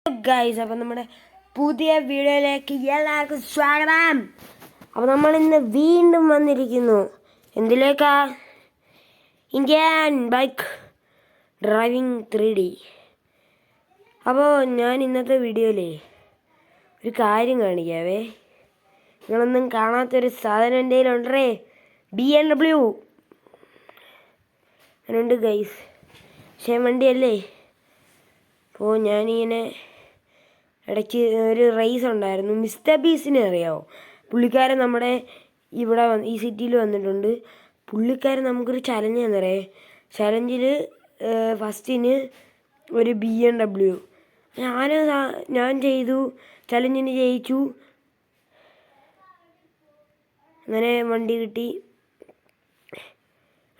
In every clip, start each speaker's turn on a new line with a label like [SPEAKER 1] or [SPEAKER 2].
[SPEAKER 1] Guys, അപ്പം നമ്മുടെ പുതിയ വീഡിയോയിലേക്ക് എല്ലാവർക്കും സ്വാഗതം. അപ്പോൾ നമ്മൾ ഇന്ന് വീണ്ടും വന്നിരിക്കുന്നു. എന്തിലേക്കാ? Indian bike driving 3D. അപ്പോൾ ഞാൻ ഇന്നത്തെ വീഡിയോയിലേ ഒരു കാര്യം കാണിക്കാവേ. നിങ്ങളൊന്നും കാണാത്തൊരു സാധനം എൻ്റെ കയ്യിലുണ്ടേ. BMW അതിനുണ്ട് ഗൈസ്. പക്ഷേ വണ്ടിയല്ലേ. അപ്പോൾ ഞാനിങ്ങനെ ഇടയ്ക്ക് ഒരു റേസ് ഉണ്ടായിരുന്നു. മിസ്റ്റർ ബീസിനെ അറിയാമോ? പുള്ളിക്കാരൻ നമ്മുടെ ഇവിടെ ഈ സിറ്റിയിൽ വന്നിട്ടുണ്ട്. പുള്ളിക്കാരൻ നമുക്കൊരു ചലഞ്ച് തന്നറിയേ. ചലഞ്ചിൽ ഫസ്റ്റിന് ഒരു BMW ഞാൻ ചെയ്തു. ചലഞ്ചിന് ജയിച്ചു. അങ്ങനെ വണ്ടി കിട്ടി.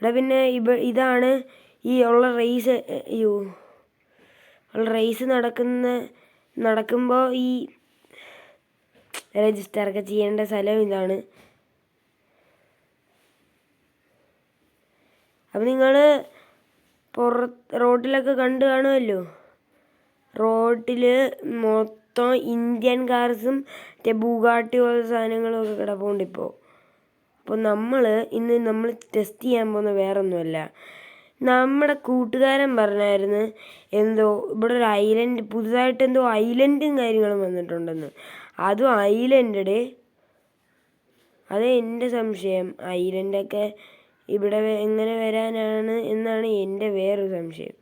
[SPEAKER 1] ഇവിടെ പിന്നെ ഇതാണ് ഈ ഉള്ള റേസ്. റേസ് നടക്കുമ്പോൾ ഈ രജിസ്റ്ററൊക്കെ ചെയ്യേണ്ട സ്ഥലം ഇതാണ്. അപ്പം നിങ്ങൾ റോഡിലൊക്കെ കണ്ടു കാണുമല്ലോ. റോഡിൽ മൊത്തം ഇന്ത്യൻ കാർസും ബുഗാട്ടി പോലത്തെ സാധനങ്ങളും ഒക്കെ കിടപ്പുണ്ട് ഇപ്പോൾ. അപ്പോൾ ഇന്ന് ടെസ്റ്റ് ചെയ്യാൻ പോകുന്ന വേറൊന്നുമല്ല. നമ്മുടെ കൂട്ടുകാരൻ പറഞ്ഞായിരുന്നു എന്തോ ഇവിടെ ഒരു ഐലൻഡ്, പുതുതായിട്ട് എന്തോ ഐലൻഡും കാര്യങ്ങളും വന്നിട്ടുണ്ടെന്ന്. അതും ഐലൻഡ്. അത് എൻ്റെ സംശയം. ഐലൻഡൊക്കെ ഇവിടെ എങ്ങനെ വരാനാണ് എന്നാണ് എൻ്റെ വേറൊരു സംശയം.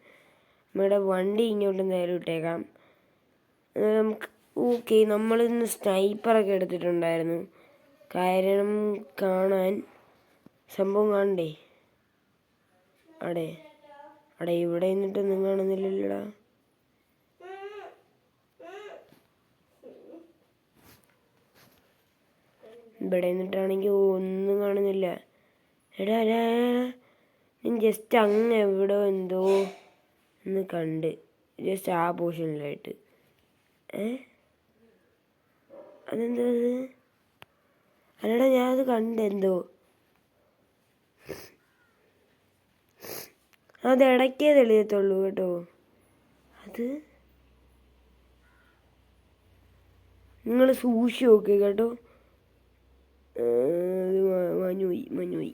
[SPEAKER 1] നമ്മുടെ വണ്ടി ഇങ്ങോട്ട് നേരെ ഇട്ടേക്കാം. നമുക്ക് ഓക്കെ. നമ്മളിന്ന് സ്നൈപ്പറൊക്കെ എടുത്തിട്ടുണ്ടായിരുന്നു. കാരണം കാണാൻ സംഭവം കാണണ്ടേ. അടേ ഇവിടെ നിന്നിട്ടൊന്നും കാണുന്നില്ലല്ലോടാ. ഇവിടെ നിന്നിട്ടാണെങ്കിൽ ഒന്നും കാണുന്നില്ല. എടാ ഞാൻ ജസ്റ്റ് അങ്ങ് എവിടെ എന്തോ ഒന്ന് കണ്ട്, ജസ്റ്റ് ആ പോർഷനിലായിട്ട്. അതെന്തോ അല്ലടാ, ഞാനത് കണ്ടെന്തോ. അത് ഇടയ്ക്കേ തെളിയത്തുള്ളൂ കേട്ടോ. അത് നിങ്ങൾ സൂക്ഷിച്ച് നോക്കുക കേട്ടോ. അത് മഞ്ഞുപോയി.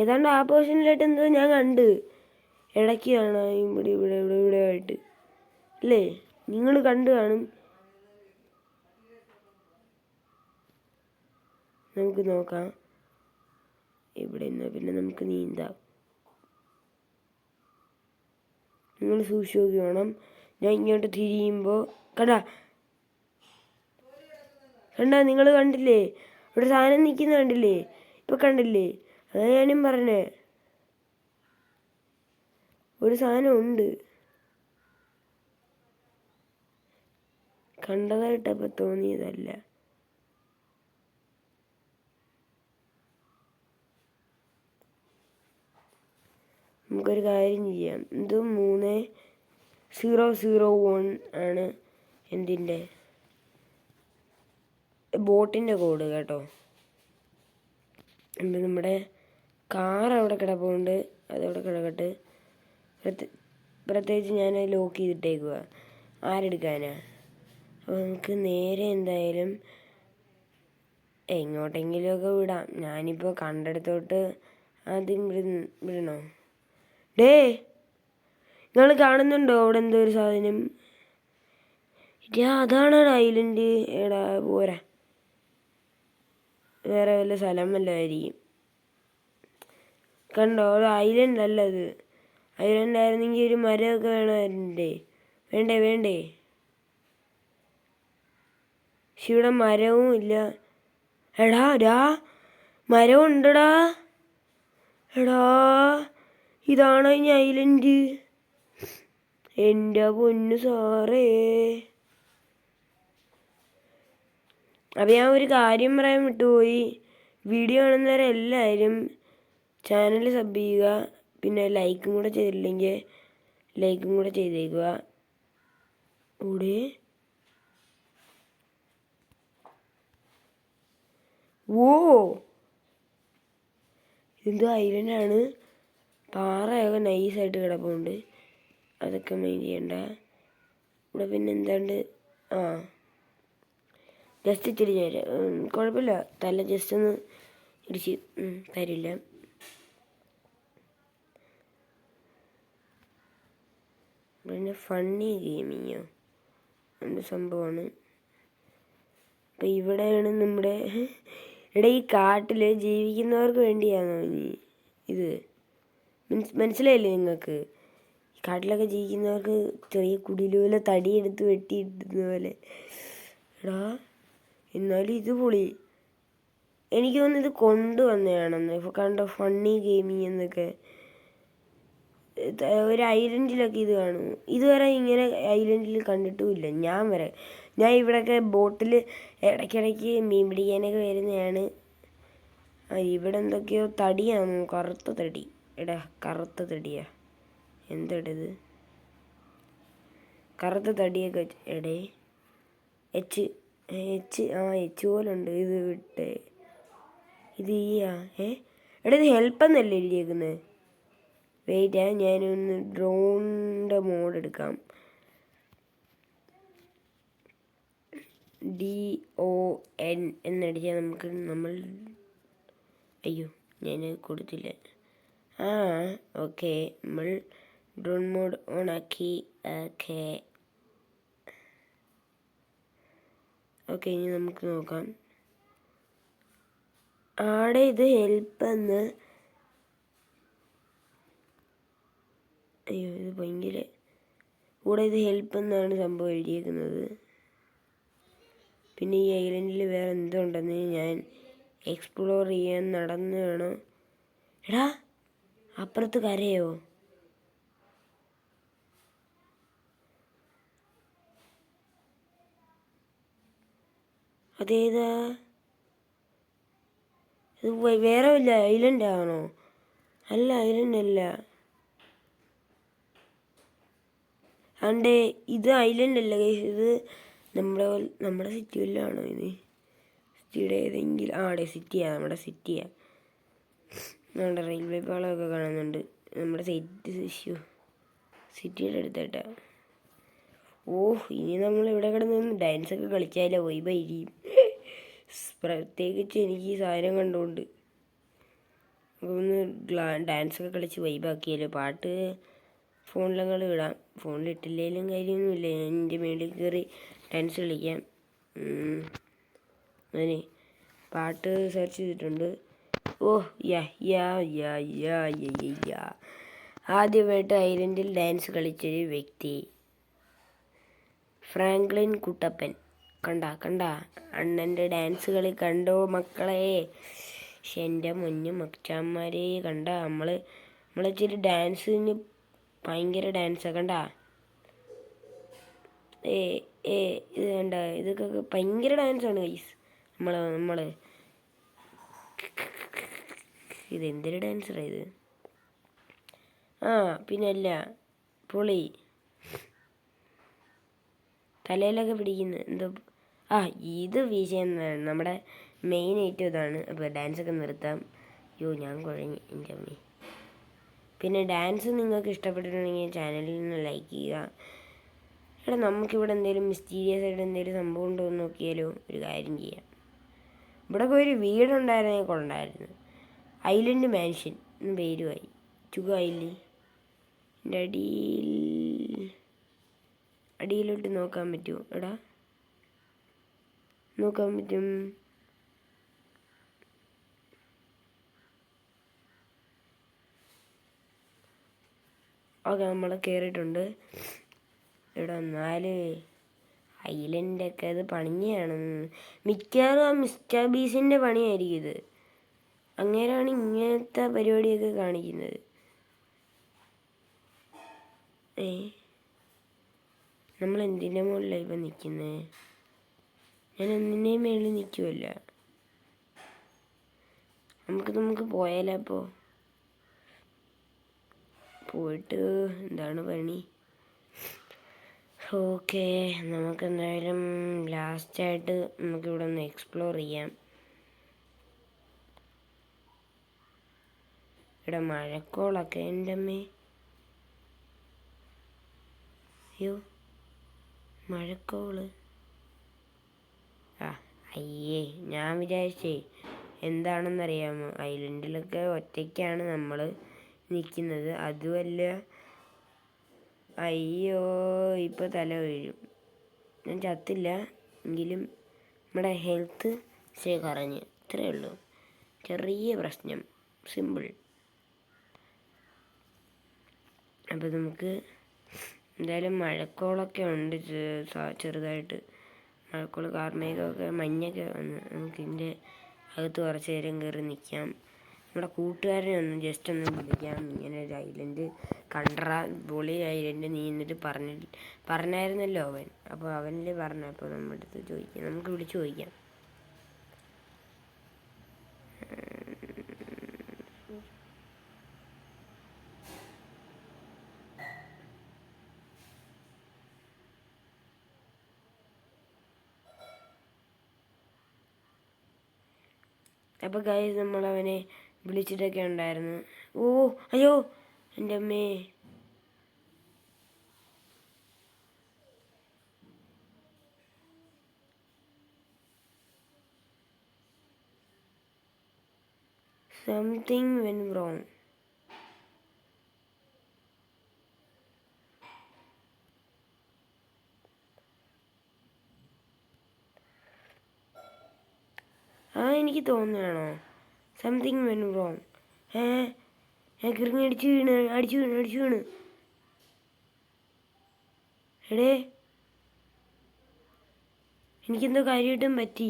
[SPEAKER 1] ഏതാണ്ട് ആ പോർഷനിലായിട്ട് എന്തോ ഞാൻ കണ്ട്. ഇടയ്ക്ക് കാണാം ഇവിടെ ആയിട്ട് അല്ലേ. നിങ്ങൾ കണ്ടു കാണും. നമുക്ക് നോക്കാം. ഇവിടെ നിന്ന് പിന്നെ നമുക്ക് നീന്താം. നിങ്ങൾ സൂക്ഷിച്ച് നോക്കി വേണം. ഞാൻ ഇങ്ങോട്ട് തിരിയുമ്പോൾ കണ്ടാ നിങ്ങൾ കണ്ടില്ലേ? ഇവിടെ സാധനം നിൽക്കുന്ന കണ്ടില്ലേ? ഇപ്പം കണ്ടില്ലേ? അതാ ഞാനും പറഞ്ഞേ, ഒരു സാധനം ഉണ്ട്. കണ്ടതായിട്ടപ്പോൾ തോന്നിയതല്ല. നമുക്കൊരു കാര്യം ചെയ്യാം. ഇത് 3001 ആണ് എന്തിൻ്റെ ബോട്ടിൻ്റെ കോഡ് കേട്ടോ. നമ്മുടെ കാർ അവിടെ കിടപ്പുണ്ട്. അതവിടെ കിടക്കട്ടെ. പ്രത്യേകിച്ച് ഞാൻ ലോക്ക് ചെയ്തിട്ടേക്കുക. ആരെടുക്കാനാ? അപ്പോൾ നമുക്ക് നേരെ എന്തായാലും എങ്ങോട്ടെങ്കിലുമൊക്കെ വിടാം. ഞാനിപ്പോൾ കണ്ടെടുത്തോട്ട് ആദ്യം വിടണോ? നിങ്ങൾ കാണുന്നുണ്ടോ അവിടെ എന്തോ ഒരു സാധനം? അതാണ് ഐലൻഡ്. എടാ പോരാ, വേറെ വല്ല സ്ഥലം വല്ലതായിരിക്കും. കണ്ടോ, ഒരു ഐലൻഡ് അല്ല അത്. ഐലൻഡ് ആയിരുന്നെങ്കിൽ ഒരു മരമൊക്കെ വേണ്ടേ. പക്ഷെ ഇവിടെ മരവും ഇല്ല. എടാ മരവും ഉണ്ടടാ. ഇതാണ് ഈ ഐലൻഡ്. എൻ്റെ പൊന്നു സാറേ. അപ്പം ഞാൻ ഒരു കാര്യം പറയാൻ വിട്ടുപോയി. വീഡിയോ കാണുന്നവരെല്ലാവരും ചാനൽ സബ് ചെയ്യുക. പിന്നെ ലൈക്കും കൂടെ ചെയ്തില്ലെങ്കിൽ ലൈക്കും കൂടെ ചെയ്തേക്കുക. ഇവിടെ ഇതെന്തോ ഐലൻഡാണ്. പാറയൊക്കെ നൈസായിട്ട് കിടപ്പുണ്ട്, അതൊക്കെ മൈൻഡ് ചെയ്യണ്ട. ഇവിടെ പിന്നെ എന്താണ്ട് ജസ്റ്റ് ഇച്ചിരി ചേര്, കുഴപ്പമില്ല, തല ജസ്റ്റ് ഒന്ന് ഇടിച്ച് തരില്ല. പിന്നെ ഫണ്ണി ഗെയിമിങ്ങോ എന്ത് സംഭവമാണ്. അപ്പം ഇവിടെയാണ് നമ്മുടെ ഇവിടെ ഈ കാട്ടിൽ ജീവിക്കുന്നവർക്ക് വേണ്ടിയാണോ ഇനി ഇത്? മനസ്സിലായില്ലേ നിങ്ങൾക്ക്? കാട്ടിലൊക്കെ ജീവിക്കുന്നവർക്ക് ചെറിയ കുടിലുപോലെ തടിയെടുത്ത് വെട്ടിയിടുന്ന പോലെ. എടാ എന്നാലും ഇത് പൊളി. എനിക്ക് തോന്നുന്നു ഇത് കൊണ്ടുവന്നതാണെന്ന്. ഇപ്പോൾ കണ്ടോ ഫണ്ണി ഗെയിമിങ് എന്നൊക്കെ. ഒരു ഐലൻഡിലൊക്കെ ഇത് കാണും. ഇതുവരെ ഇങ്ങനെ ഐലൻഡിൽ കണ്ടിട്ടുമില്ല ഞാൻ ഇവിടെയൊക്കെ ബോട്ടിൽ ഇടയ്ക്കിടയ്ക്ക് മീൻ പിടിക്കാനൊക്കെ വരുന്നതാണ്. ഇവിടെ എന്തൊക്കെയോ തടിയാണ്, കറുത്ത തടി. എടാ കറുത്ത തടിയാ, എന്തടത്? കറുത്ത തടിയൊക്കെ വെച്ച് എടേ എച്ച് പോലുണ്ട്. ഇത് വിട്ടേ, ഇത് എടാ ഇത് ഹെൽപ്പ് എന്നല്ലേ എഴുതിയേക്കുന്നത്? വെയിറ്റ്, ഞാനൊന്ന് ഡ്രോണിൻ്റെ മോഡ് എടുക്കാം. DON എന്നടിച്ചാൽ അയ്യോ ഞാൻ കൊടുത്തില്ല. ഓക്കെ, നമ്മൾ ഡ്രോൺ മോഡ് ഓൺ ആക്കി. ഓക്കെ ഇനി നമുക്ക് നോക്കാം. ആടെ ഇത് ഹെൽപ്പ് എന്ന്, അയ്യോ ഇത് ഭയങ്കര കൂടെ ഇത് ഹെൽപ്പ് എന്നാണ് സംഭവം എഴുതിയേക്കുന്നത്. പിന്നെ ഈ ഐലൻഡിൽ വേറെ എന്തുണ്ടെന്ന് ഞാൻ എക്സ്പ്ലോർ ചെയ്യാൻ നടന്നു വേണം. എടാ അപ്പുറത്ത് കരയോ? അതേതാ? ഇത് വേറെ വല്ല ഐലൻഡ് ആണോ? അല്ല, ഐലൻഡ് അല്ല. ഇത് ഐലൻഡ് അല്ല ഗൈസ്, ഇത് നമ്മുടെ സിറ്റി വല്ലതാണോ ഇത്? സിറ്റിയുടെ ഏതെങ്കിലും നമ്മുടെ സിറ്റിയാ. നമ്മുടെ റെയിൽവേ പാളമൊക്കെ കാണുന്നുണ്ട്. നമ്മുടെ സിറ്റിയുടെ അടുത്തായിട്ടാ. ഇനി നമ്മൾ ഇവിടെ കിടന്ന് ഡാൻസൊക്കെ കളിച്ചാലോ വൈബായിരിക്കും. പ്രത്യേകിച്ച് എനിക്ക് ഈ സാധനം കണ്ടുകൊണ്ട് ഒന്ന് ഡാൻസൊക്കെ കളിച്ച് വൈബാക്കിയാലോ. പാട്ട് ഫോണിലങ്ങോട്ട് ഇടാം. ഫോണിലിട്ടില്ലേലും കാര്യമൊന്നുമില്ല, ഞാൻ എൻ്റെ മേളിൽ കയറി ഡാൻസ് കളിക്കാം. അങ്ങനെ പാട്ട് സെർച്ച് ചെയ്തിട്ടുണ്ട്. ആദ്യമായിട്ട് ഐലൻഡിൽ ഡാൻസ് കളിച്ചൊരു വ്യക്തി ഫ്രാങ്ക്ലിൻ കുട്ടപ്പൻ. കണ്ട അണ്ണൻ്റെ ഡാൻസ് കളി കണ്ടോ മക്കളെ? എൻ്റെ മുന്നു മച്ചാന്മാരെ കണ്ട നമ്മളിച്ചിരി ഡാൻസിന് ഭയങ്കര ഡാൻസാണ്. കണ്ട ഇത് കണ്ട, ഇതൊക്കെ ഭയങ്കര ഡാൻസാണ് ഗൈസ്. നമ്മൾ ഇതെന്തൊരു ഡാൻസറാണ് ഇത്? പിന്നല്ല പൊളി. തലയിലൊക്കെ പിടിക്കുന്നു എന്തോ. ഇത് വിഷയം നമ്മുടെ മെയിൻ ഐറ്റം ഇതാണ്. അപ്പോൾ ഡാൻസൊക്കെ നിർത്താം. ഞാൻ കുഴങ്ങി എൻ്റെ അമ്മി. പിന്നെ ഡാൻസ് നിങ്ങൾക്ക് ഇഷ്ടപ്പെട്ടിട്ടുണ്ടെങ്കിൽ ചാനലിൽ നിന്ന് ലൈക്ക് ചെയ്യുക. നമുക്കിവിടെ എന്തെങ്കിലും മിസ്റ്റീരിയസ് ആയിട്ട് എന്തെങ്കിലും സംഭവം ഉണ്ടോ എന്ന് നോക്കിയാലോ. ഒരു കാര്യം ചെയ്യാം, ഇവിടെയൊക്കെ ഒരു വീടുണ്ടായിരുന്നെങ്കിൽ കൊണ്ടായിരുന്നു. ഐലൻഡ് മാൻഷൻ എന്ന് പേരുമായി. ചുഖമായില്ലേ? എൻ്റെ അടിയിലോട്ട് നോക്കാൻ പറ്റുമോ? നോക്കാൻ പറ്റും. നമ്മൾ കയറിയിട്ടുണ്ട്. എന്നാല് ഐലൻഡൊക്കെ അത് പണിയാണ്. മിക്കവാറും മിസ്റ്റർ ബീസിൻ്റെ പണിയായിരിക്കും ഇത്. അങ്ങനെയാണ് ഇങ്ങനത്തെ പരിപാടിയൊക്കെ കാണിക്കുന്നത്. നമ്മൾ എന്തിൻ്റെ മുകളിലാണ് ഇപ്പം നിൽക്കുന്നത്? ഞാൻ ഒന്നിൻ്റെയും മേളിൽ നിൽക്കുമല്ല. നമുക്ക് പോയാലോ? അപ്പോൾ പോയിട്ട് എന്താണ് പണി? ഓക്കെ, നമുക്കെന്തായാലും ലാസ്റ്റായിട്ട് നമുക്കിവിടെ ഒന്ന് എക്സ്പ്ലോർ ചെയ്യാം. ഇവിടെ മഴക്കോളൊക്കെ എൻ്റെ അമ്മേ. അയ്യോ മഴക്കോള്. ആ അയ്യേ, ഞാൻ വിചാരിച്ചേ എന്താണെന്നറിയാമോ, ഐലൻഡിലൊക്കെ ഒറ്റയ്ക്കാണ് നമ്മൾ നിൽക്കുന്നത്. അതുമല്ല, അയ്യോ ഇപ്പോൾ തല വീഴും. ഞാൻ ചത്തില്ല എങ്കിലും നമ്മുടെ ഹെൽത്ത് കുറഞ്ഞ്, ഇത്രയേ ഉള്ളൂ. ചെറിയ പ്രശ്നം, സിമ്പിൾ. അപ്പോൾ നമുക്ക് എന്തായാലും മഴക്കോളൊക്കെ ഉണ്ട് ചെറുതായിട്ട്. മഴക്കോള് കാർമേഘമൊക്കെ മഞ്ഞൊക്കെ വന്ന് നമുക്കിതിൻ്റെ അകത്ത് കുറച്ച് നേരം കയറി നിൽക്കാം. നമ്മുടെ കൂട്ടുകാരനെ ഒന്ന് ജസ്റ്റ് ഒന്ന് വിളിക്കാം. ഇങ്ങനെ ഒരു ഐലൻഡ് കണ്ടറ, പൊളി ഐലൻഡ് നീ എന്നിട്ട് പറഞ്ഞായിരുന്നല്ലോ അവൻ. അപ്പോൾ അവനിൽ പറഞ്ഞപ്പോൾ നമ്മുടെ അടുത്ത് ചോദിക്കാം, നമുക്ക് വിളിച്ച് ചോദിക്കാം. അപ്പോൾ ഗൈസ് നമ്മളവനെ വിളിച്ചിട്ടൊക്കെ ഉണ്ടായിരുന്നു. ഓ അയ്യോ എൻ്റെ അമ്മേ. Something went wrong. എനിക്ക് തോന്നുകയാണോ സംതിങ് വെന്റ് wrong? ഞാൻ കിറങ്ങി അടിച്ചു വീണ്. എടേ, എനിക്കെന്തോ കാര്യമായിട്ടും പറ്റി.